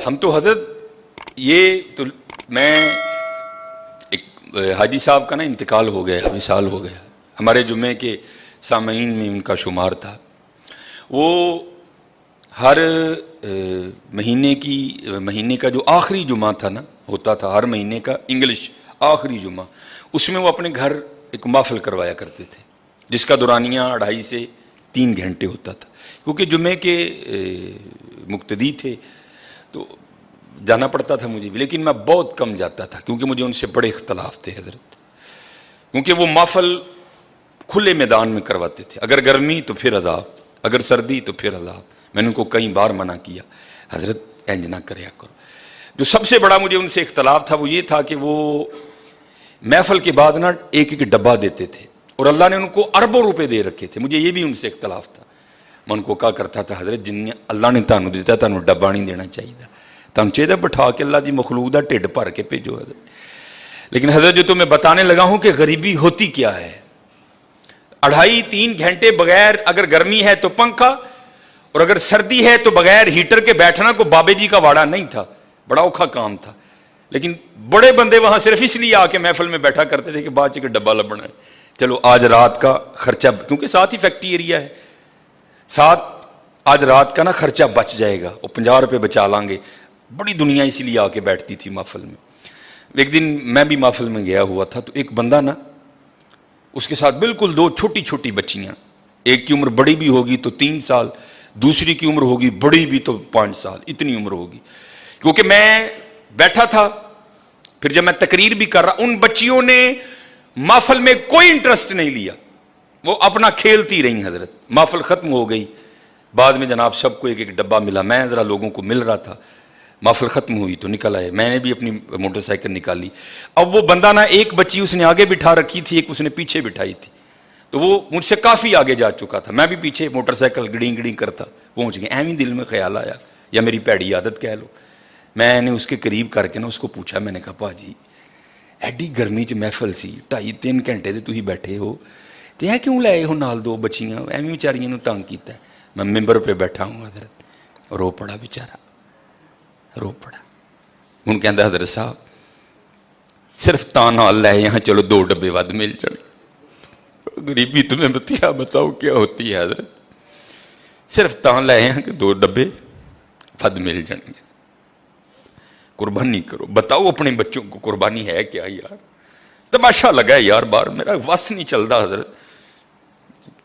ہم تو حضرت یہ تو میں ایک حاجی صاحب کا نا انتقال ہو گیا، ابھی سال ہو گیا، ہمارے جمعے کے سامعین میں ان کا شمار تھا. وہ ہر مہینے کا جو آخری جمعہ تھا نا، ہوتا تھا ہر مہینے کا انگلش آخری جمعہ، اس میں وہ اپنے گھر ایک محفل کروایا کرتے تھے جس کا دورانیہ 2.5 سے 3 گھنٹے ہوتا تھا. کیونکہ جمعے کے مقتدی تھے تو جانا پڑتا تھا مجھے بھی، لیکن میں بہت کم جاتا تھا کیونکہ مجھے ان سے بڑے اختلاف تھے حضرت. کیونکہ وہ محفل کھلے میدان میں کرواتے تھے، اگر گرمی تو پھر عذاب، اگر سردی تو پھر عذاب. میں نے ان کو کئی بار منع کیا، حضرت انج نہ کریا کرو. جو سب سے بڑا مجھے ان سے اختلاف تھا وہ یہ تھا کہ وہ محفل کے بعد نا ایک ایک ڈبہ دیتے تھے، اور اللہ نے ان کو اربوں روپے دے رکھے تھے. مجھے یہ بھی ان سے اختلاف تھا. میں ان کو کہا کرتا تھا حضرت جن اللہ نے تانوں دیتا تانوں ڈبہ نہیں دینا چاہیے، تانوں چاہیے بٹھا کے اللہ دی مخلوق دا ٹھڈ بھر کے بھیجو حضرت. لیکن حضرت جو تو میں بتانے لگا ہوں کہ غریبی ہوتی کیا ہے. 2.5-3 گھنٹے بغیر، اگر گرمی ہے تو پنکھا، اور اگر سردی ہے تو بغیر ہیٹر کے بیٹھنا کو بابے جی کا واڑا نہیں تھا، بڑا اوکھا کام تھا. لیکن بڑے بندے وہاں صرف اس لیے آ کے محفل میں بیٹھا کرتے تھے کہ بعد چ ڈبہ لبنا ہے، چلو آج رات کا خرچہ، کیونکہ ساتھ ہی فیکٹری ایریا ہے، ساتھ آج رات کا نا خرچہ بچ جائے گا، وہ 50 روپے بچا لیں گے. بڑی دنیا اسی لیے آ کے بیٹھتی تھی محفل میں. ایک دن میں بھی محفل میں گیا ہوا تھا تو ایک بندہ نا، اس کے ساتھ بالکل 2 چھوٹی چھوٹی بچیاں، ایک کی عمر بڑی بھی ہوگی تو 3 سال، دوسری کی عمر ہوگی بڑی بھی تو 5 سال، اتنی عمر ہوگی. کیونکہ میں بیٹھا تھا، پھر جب میں تقریر بھی کر رہا، ان بچیوں نے محفل میں کوئی انٹرسٹ نہیں لیا، وہ اپنا کھیلتی رہی. حضرت محفل ختم ہو گئی، بعد میں جناب سب کو ایک ایک ڈبہ ملا، میں ذرا لوگوں کو مل رہا تھا. محفل ختم ہوئی تو نکل آئے، میں نے بھی اپنی موٹر سائیکل نکالی. اب وہ بندہ نا، ایک بچی اس نے آگے بٹھا رکھی تھی، ایک اس نے پیچھے بٹھائی تھی، تو وہ مجھ سے کافی آگے جا چکا تھا، میں بھی پیچھے موٹر سائیکل گڑیں گڑیں کرتا پہنچ گیا. ایویں دل میں خیال آیا، یا میری پیڑی عادت کہہ لو، میں نے اس کے قریب کر کے نا اس کو پوچھا، میں نے کہا پا جی ایڈی گرمی چ محفل سی 2.5-3 گھنٹے تے تسی بیٹھے ہو تے اے کیوں لائے ہو نال 2 بچیاں، ایویں بیچاریاں نوں تنگ کیتا ہے. میں ممبر پہ بیٹھا ہوں حضرت، رو پڑا بیچارہ، رو پڑا. ہوں کہندا حضرت صاحب صرف تاں نال لے یہاں، چلو 2 ڈبے ود مل جائیں. غریبی تمہیں بتاؤ کیا ہوتی ہے حضرت، صرف تاں لے یہاں کہ 2 ڈبے ود مل جائیں گے. قربانی کرو، بتاؤ اپنے بچوں کو قربانی ہے کیا یار. تماشا لگا ہے یار باہر، میرا وس نہیں چلتا حضرت،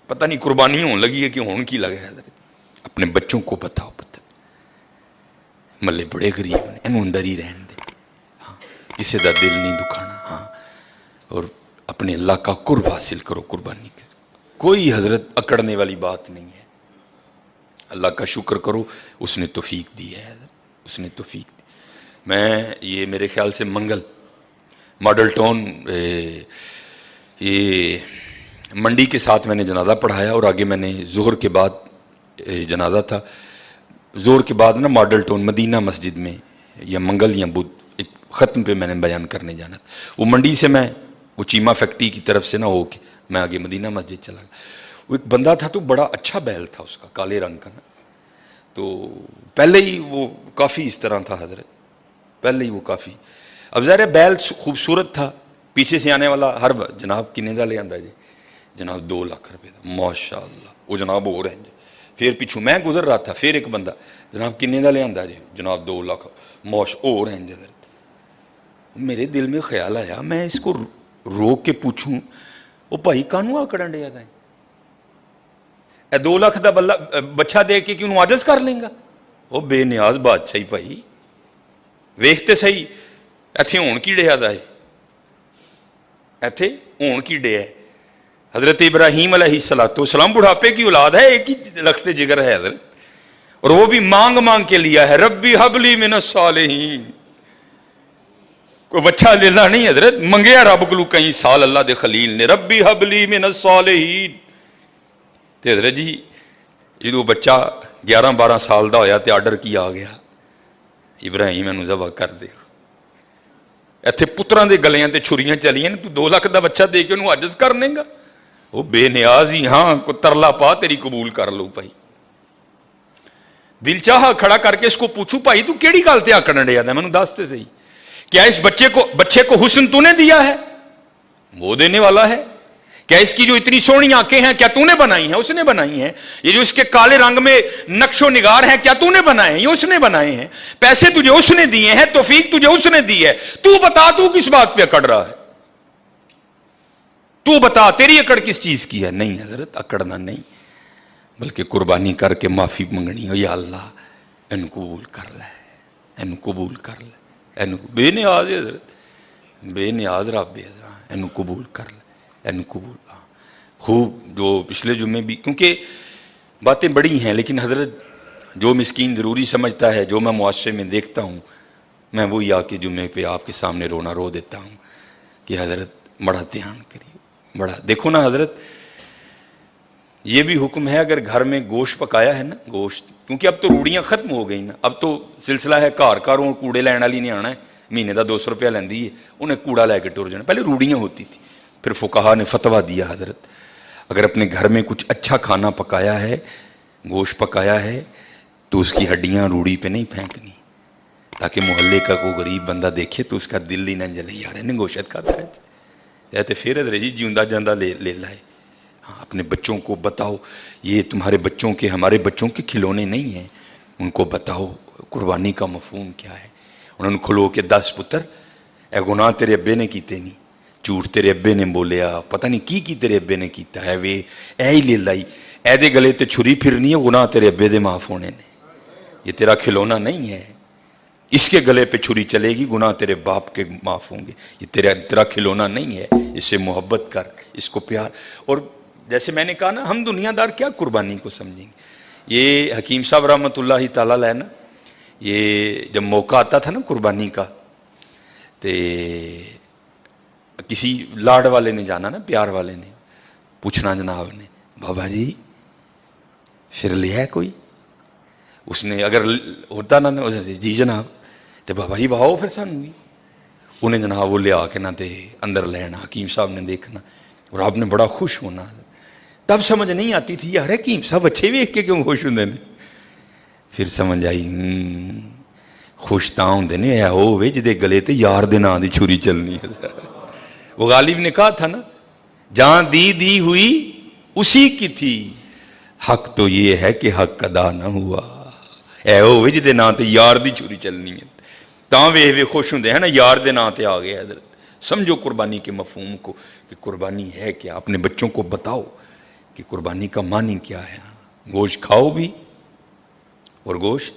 پتہ نہیں قربانی ہون لگی ہے کہ ہون کی لگا ہے حضرت. اپنے بچوں کو بتاؤ، پتہ ملے بڑے غریب نے، انہوں اندر ہی رہن دے، ہاں کسی دا دل نہیں دکھانا، ہاں اور اپنے اللہ کا قرب حاصل کرو. قربانی کوئی حضرت اکڑنے والی بات نہیں ہے. اللہ کا شکر کرو، اس نے توفیق دی ہے حضرت، اس نے توفیق دی. میں یہ میرے خیال سے منگل ماڈل ٹاؤن یہ منڈی کے ساتھ میں نے جنازہ پڑھایا، اور آگے میں نے ظہر کے بعد جنازہ تھا، ظہر کے بعد نا ماڈل ٹاؤن مدینہ مسجد میں یا منگل یا بدھ ایک ختم پہ میں نے بیان کرنے جانا تھا. وہ منڈی سے میں وہ چیمہ فیکٹری کی طرف سے نہ ہو کے میں آگے مدینہ مسجد چلا گیا. وہ ایک بندہ تھا تو بڑا اچھا بیل تھا اس کا، کالے رنگ کا نا، تو پہلے ہی وہ کافی اس طرح تھا حضرت، پہلے ہی وہ کافی. اب ظاہر ہے بیل خوبصورت تھا، پیچھے سے آنے والا ہر جناب کنے دا لے آندا جی، جناب 2 لاکھ روپے دا، ماشاء اللہ. وہ جناب ہو رہے ہیں، پھر پیچھوں میں گزر رہا تھا، پھر ایک بندہ جناب کنے دا لے آندا جی، جناب 2 لاکھ ہو رہے ہیں حضرت. میرے دل میں خیال آیا میں اس کو روک کے پوچھوں، وہ بھائی کانوں آکڑن ڈیا تھا، اے 2 لاکھ دا بچہ دے کے کیوں عاجز کر لیں گا. وہ بے نیاز بادشاہی بھائی ویکھتے صحیح ایتھے ہون کی ڈیا دا ہے، ایتھے ہون کی ڈیا ہے. حضرت ابراہیم علیہ السلام بڑھاپے کی اولاد ہے، ایک ہی لخت جگر ہے حضرت، اور وہ بھی مانگ مانگ کے لیا ہے، ربی حب لی من الصالحین. کوئی بچہ لینا نہیں حضرت، منگیا رب کو کئی سال اللہ دے خلیل نے، ربی حب لی من الصالحین. تے حضرت جی جدو بچہ 11-12 سال دا ہویا تے آرڈر کیا آ گیا، ابراہیم انہوں ذبح کر دے. ایتھے پتراں دے گلیاں تے چھریاں چلیاں، تو 2 لاکھ دا بچہ دے کے انہوں عاجز کرنے گا. وہ بے نیاز ہی، ہاں کو ترلا پا تیری قبول کر لو بھائی. दिल चाहा खड़ा करके इसको पूछूं, भाई तू केड़ी गल ते आकड़न डिया दा, मैनूं दस ते सही, क्या इस बच्चे को हुस्न तूने दिया है? वो देने वाला है। क्या इसकी जो इतनी सोहनी आंखें हैं क्या तूने बनाई हैं? उसने बनाई हैं। ये जो इसके काले रंग में नक्शो निगार हैं क्या तूने बनाए हैं? ये उसने बनाए हैं। पैसे तुझे उसने दिए हैं, तौफीक तुझे उसने दी है। तू बता, तू किस बात पे अकड़ रहा है? तू बता, तेरी अकड़ किस चीज की है? नहीं हजरत, अकड़ना नहीं, बल्कि कुर्बानी करके माफी मंगनी हो, या अल्लाह इन कबूल कर ले, इन कबूल कर ले, इन बेनियाज है हजरत, बेनियाज रब है, इन कबूल कर ले, इन कबूल। खूब जो पिछले जुम्मे भी, क्योंकि बातें बड़ी हैं, लेकिन हजरत जो मिस्कीन ज़रूरी समझता है, जो मैं मुआशरे में देखता हूँ, मैं वही आके जुम्मे पे आपके सामने रोना रो देता हूँ कि हजरत बड़ा ध्यान करिए, बड़ा देखो ना हजरत। ये भी हुक्म है, अगर घर में गोश्त पकाया है ना, गोश्त, क्योंकि अब तो रूड़ियाँ खत्म हो गई ना, अब तो सिलसिला है घर घरों कूड़े लैन वाली नहीं आना है, महीने का 200 रुपया लेंदी है, उन्हें कूड़ा लैके टुर जाना। पहले रूड़ियाँ होती थी, फिर फुकाहा ने फतवा दिया हजरत अगर अपने घर में कुछ अच्छा खाना पकाया है, गोश्त पकाया है, तो उसकी हड्डियाँ रूड़ी पे नहीं फेंकनी, ताकि मोहल्ले का कोई गरीब बंदा देखे तो उसका दिल ही ना जले, यार इन्हें गोश्त खाता है, या तो फिर हजरत जी जिंदा जांदा ले लाए। हाँ, अपने बच्चों को बताओ, ये तुम्हारे बच्चों के, हमारे बच्चों के खिलौने नहीं हैं, उनको बताओ कुर्बानी का मफहूम क्या है। उन्होंने खलो के 10 पुत्र, ए गुनाह तेरे अब्बे ने कीते नहीं, झूठ तेरे अब्बे ने बोलिया, पता नहीं की तेरे अब्बे ने कीता है, वे ऐ ही ले लाई, ऐदे गले ते छुरी फिरनी है, गुनाह तेरे अब्बे दे माफ होने ने, ये तेरा खिलौना नहीं है, इसके गले पे छुरी चलेगी, गुनाह तेरे बाप के माफ होंगे, ये तेरा खिलौना नहीं है, इससे मोहब्बत कर, इसको प्यार। और जैसे मैंने कहा ना, हम दुनियादार क्या कुर्बानी को समझेंगे। ये हकीम साहब रहमतुल्लाहि ताला अलैह ना, ये जब मौका आता था ना कुर्बानी का, तो किसी लाड वाले ने जाना ना, प्यार वाले ने पूछना जनाब ने, बाबा जी फिर लिया है कोई? उसने अगर होता ना जी जनाब, तो बाबा जी वाहो फिर सानू भी, उन्हें जनाब वो लिया के ना ते अंदर लेना, हकीम साहब ने देखना और आपने बड़ा खुश होना। तब समझ नहीं आती थी यार हकीम साहब अच्छे वेख के क्यों खुश होंगे ने, फिर समझ आई खुश तां होंदे ने ऐ होवे जिहदे गले ते यार दे नां दी छुरी चलनी है। वो गालिब ने कहा था ना, जहां दी हुई उसी की थी, हक तो ये है कि हक अदा ना हुआ, ऐ होवे जिहदे नां ते यार दी छुरी चलनी है, तां वेख वे खुश होंदे हैं ना, यार दे नां ते आ गए। हजरत समझो कुर्बानी के मफहूम को कि कुर्बानी है क्या, अपने बच्चों को बताओ कि कुर्बानी का मानी क्या है। गोश्त खाओ भी और गोश्त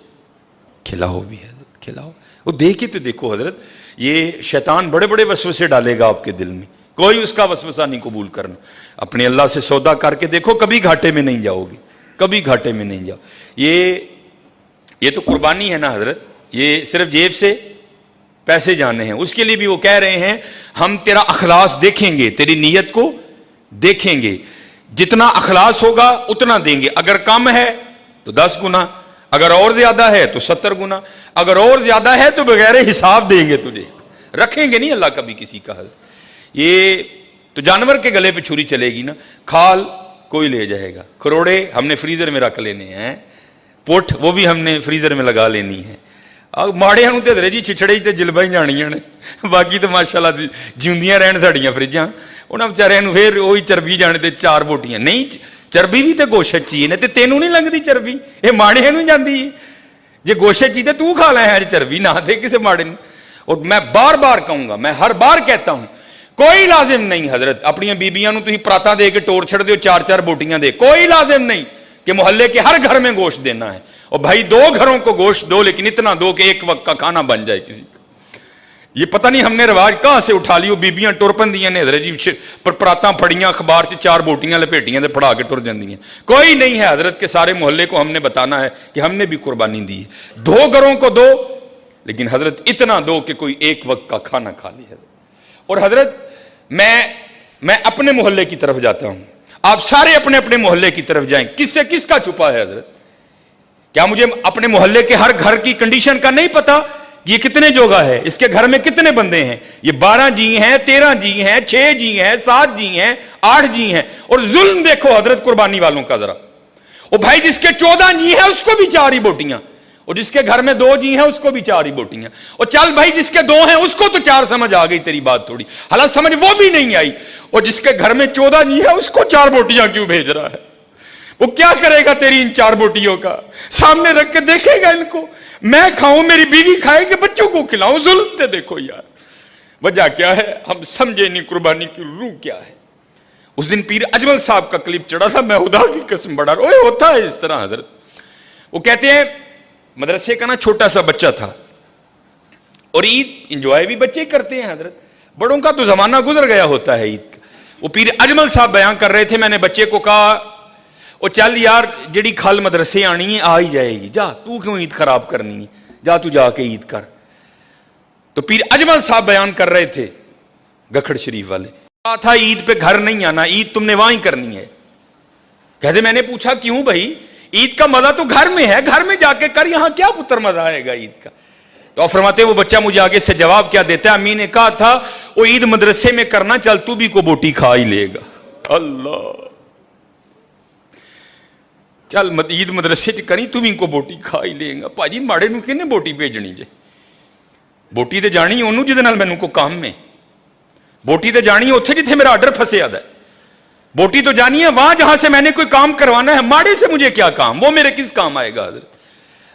खिलाओ भी, हजरत खिलाओ। वो देखे तो देखो हजरत, ये शैतान बड़े बड़े वसवसे डालेगा आपके दिल में, कोई उसका वसवसा नहीं कबूल करना। अपने अल्लाह से सौदा करके देखो, कभी घाटे में नहीं जाओगे, कभी घाटे में नहीं जाओ। ये तो कुर्बानी है ना हजरत, ये सिर्फ जेब से पैसे जाने हैं। उसके लिए भी वो कह रहे हैं हम तेरा अखलास देखेंगे, तेरी नीयत को देखेंगे, जितना अखलास होगा उतना देंगे, अगर कम है तो 10 गुना, अगर और ज्यादा है तो 70 गुना, अगर और ज्यादा है तो बगैर हिसाब देंगे तुझे, रखेंगे नहीं अल्लाह कभी किसी का। ये तो जानवर के गले पे छुरी चलेगी ना, खाल कोई ले जाएगा, खरोड़े हमने फ्रीजर में रख लेने हैं, पुठ वो भी हमने फ्रीजर में लगा लेनी है, माड़िया तो हजरे जी छिछड़े तो जिलबा ही जानिया ने, बाकी तो माशाअल्लाह जिंदियां रहन साड़ियां फ्रिजां, उन्होंने बेचारियां फिर वही चरबी जाने ते 4 बोटियां, नहीं चरबी भी तो गोशत ची ने, तेनों नहीं लगती चरबी, ये माड़िया नहीं जाती है, जे गोशत ची तो तू खा लै है चरबी, ना दे किसी माड़े ने। और मैं बार बार कहूंगा, मैं हर बार कहता हूं, कोई लाजिम नहीं हजरत अपनी बीबियां तुम पराता दे के टोर छड़ दो, 4-4 बोटियां दे, कोई लाजिम नहीं कि मोहल्ले के हर घर में गोश्त देना है। और भाई 2 घरों को गोश्त दो, लेकिन इतना दो कि एक वक्त का खाना बन जाए किसी का। ये पता नहीं हमने रिवाज कहां से उठा लियो, बीबियां टुर पंदियां ने हजरत जी, पर परातां फड़ियां अखबार से 4 बोटियां लपेटियां ते फड़ा के टुर जांदियां। कोई नहीं है हजरत के सारे मोहल्ले को हमने बताना है कि हमने भी कुर्बानी दी है। 2 घरों को दो, लेकिन हजरत इतना दो कि कोई एक वक्त का खाना खा ले। और हजरत मैं अपने मोहल्ले की तरफ जाता हूं, आप सारे अपने अपने मोहल्ले की तरफ जाएं, किससे किसका छुपा है हजरत? क्या मुझे अपने मोहल्ले के हर घर की कंडीशन का नहीं पता? ये कितने जोगा है, इसके घर में कितने बंदे हैं, ये 12 जी हैं, 13 जी हैं, 6 जी हैं, 7 जी हैं, 8 जी हैं। और जुल्म देखो हजरत कुर्बानी वालों का जरा, और भाई जिसके 14 जी हैं उसको भी 4 ही बोटियां, और जिसके घर में 2 जी हैं उसको भी 4 ही बोटियां, और चल भाई जिसके 2 हैं उसको तो 4 समझ आ गई तेरी बात थोड़ी, हालांकि समझ वो भी नहीं आई, और जिसके घर में 14 जी है उसको 4 बोटियां क्यों भेज रहा है? वो क्या करेगा तेरी इन 4 बोटियों का? सामने रख के देखेगा इनको, मैं खाऊं, मेरी बीवी खाए कि बच्चों को खिलाऊं? जुल्म से देखो यार, वजह क्या है हम समझे नहीं, कुर्बानी की रूह क्या है। उस दिन पीर अजमल साहब का क्लिप चढ़ा था, मैं खुदा की कसम बड़ा ओए होता है इस तरह हजरत। वो कहते हैं मदरसे का ना छोटा सा बच्चा था, और ईद इंजॉय भी बच्चे करते हैं हजरत, बड़ों का तो जमाना गुजर गया होता है ईद का। वो पीर अजमल साहब बयान कर रहे थे, मैंने बच्चे को कहा ओ चल यार जेड़ी खल मदरसे आनी है आ ही जाएगी, जा तू क्यों ईद खराब करनी है, जा तू जाके ईद कर। तो पीर अजमल साहब बयान कर रहे थे गखड़ शरीफ वाले, कहा था ईद पे घर नहीं आना, ईद तुमने वहां ही करनी है। कहते मैंने पूछा क्यों भाई, ईद का मजा तो घर में है, घर में जाके कर, यहां क्या पुत्र मजा आएगा ईद का? तो आप फरमाते वो बच्चा मुझे आगे से जवाब क्या देता है, अम्मी ने कहा था वो ईद मदरसे में करना, चल तू भी को बोटी खा ही लेगा। अल्लाह, चल ईद मदरसे च करी तू भी को बोटी खा ही लेगा। भाजी माड़े नूं किहने बोटी भेजनी जे? बोटी तो जानी ओनू जिहदे नाल मैनूं को काम है, बोटी तो जानी है उत्थे जिथे मेरा आर्डर फंसिया है, बोटी तो जानी है वहां जहां से मैंने कोई काम करवाना है। माड़े से मुझे क्या काम, वो मेरे किस काम आएगा हजरत?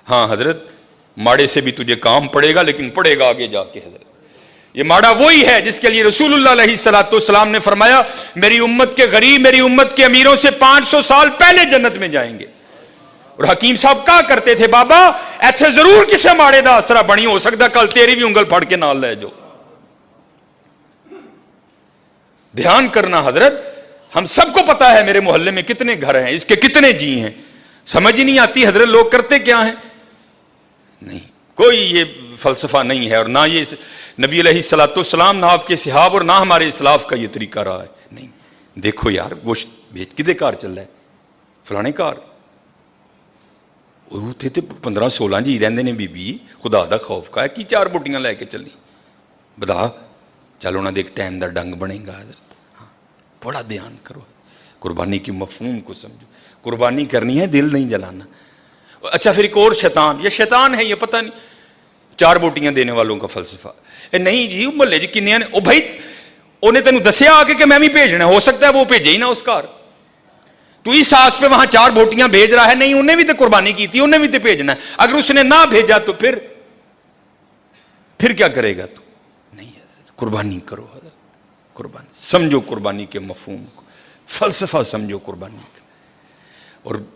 हाँ हजरत, माड़े से भी तुझे काम पड़ेगा, लेकिन पड़ेगा आगे जाके हजरत। ये माड़ा वही है जिसके लिए रसूलुल्लाह अलैहिस्सलाम ने फरमाया मेरी उम्मत के गरीब मेरी उम्मत के अमीरों से 500 साल पहले जन्नत में जाएंगे। और हकीम साहब कहा करते थे बाबा ऐथे जरूर किसी माड़े का आसरा बनी, हो सकता कल तेरी भी उंगल फड़ के नाल ले जाओ। ध्यान करना हजरत, हम सबको पता है मेरे मोहल्ले में कितने घर हैं, इसके कितने जी हैं, समझ ही नहीं आती हजरत लोग करते क्या हैं। नहीं, कोई ये फलसफा नहीं है, और ना ये नबी अलैहिस्सलाम ना आपके सहाब और ना हमारे इस्लाफ का ये तरीका रहा है। नहीं, देखो यार गोश्त बेच किदे कार चल रहा है, फलाने कार उत्थे तो 15-16 जी रहंदे ने, बीबी खुदा दा खौफ का है कि 4 बोटियां लैके चली बधा, चल उन्होंने एक टाइम का डंग बनेगा हजरत। हाँ, बड़ा ध्यान करो, कुर्बानी की मफहूम को समझो, कुर्बानी करनी है दिल नहीं जलाना। अच्छा फिर एक और शैतान, ये शैतान है ये पता नहीं, 4 बोटियां देने वालों का फलसफा नहीं जी मुहल्ले च किन्ने ने, ओ भाई उन्हें तेन दसिया आके कि मैं भी भेजना, हो सकता है वो भेजे ही ना उस घर, तू इस आस पे वहां 4 बोटियां भेज रहा है, नहीं उन्हें भी तो कुर्बानी की थी, उन्हें भी तो भेजना है, अगर उसने ना भेजा तो फिर क्या करेगा तू? नहीं कुर्बानी करो हजरत, कुर्बानी समझो, कुर्बानी के मफहूम को, फलसफा समझो कुर्बानी का, और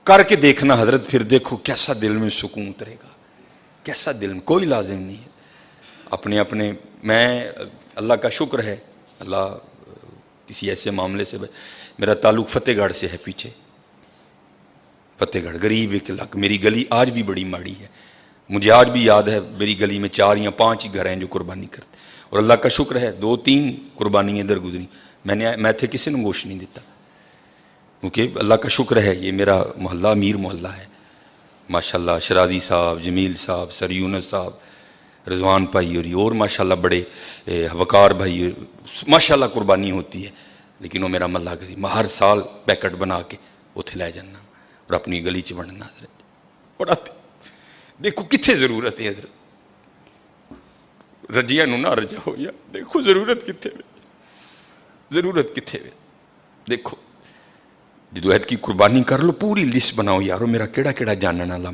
करके देखना हजरत, फिर देखो कैसा दिल में सुकून उतरेगा, कैसा दिल में, कोई लाजिम नहीं है अपने अपने। मैं अल्लाह का शुक्र है, अल्लाह किसी ऐसे मामले से, मेरा ताल्लुक फतेहगढ़ से है, पीछे फतेहगढ़ गरीब एक इलाका, मेरी गली आज भी बड़ी माड़ी है, मुझे आज भी याद है मेरी गली में 4 या 5 ही घर हैं जो कुर्बानी करते, और अल्लाह का शुक्र है 2-3 कुर्बानी इधर गुजरी, मैं थे किसी ने गोश्त नहीं देता, क्योंकि अल्लाह का शुक्र है ये मेरा मोहल्ला अमीर मोहल्ला है माशाल्लाह। शराजी साहब, जमील साहब, सर यूनुस साहब, रिजवान भाई और माशाल्लाह बड़े वकार भाई, माशाल्लाह कुर्बानी होती है, लेकिन वो मेरा मल्ला गरीब, मैं हर साल पैकेट बना के उत्थे लै जाना और अपनी गली च बनना हजरत। बड़ा देखो कितने जरूरत है हजरत, रजिया ना रजाओ यार, देखो जरूरत कितने वे, जरूरत कितने वे, देखो जदों ऐत की कुर्बानी कर लो, पूरी लिस्ट बनाओ यारो मेरा केड़ा केड़ा जानने वाला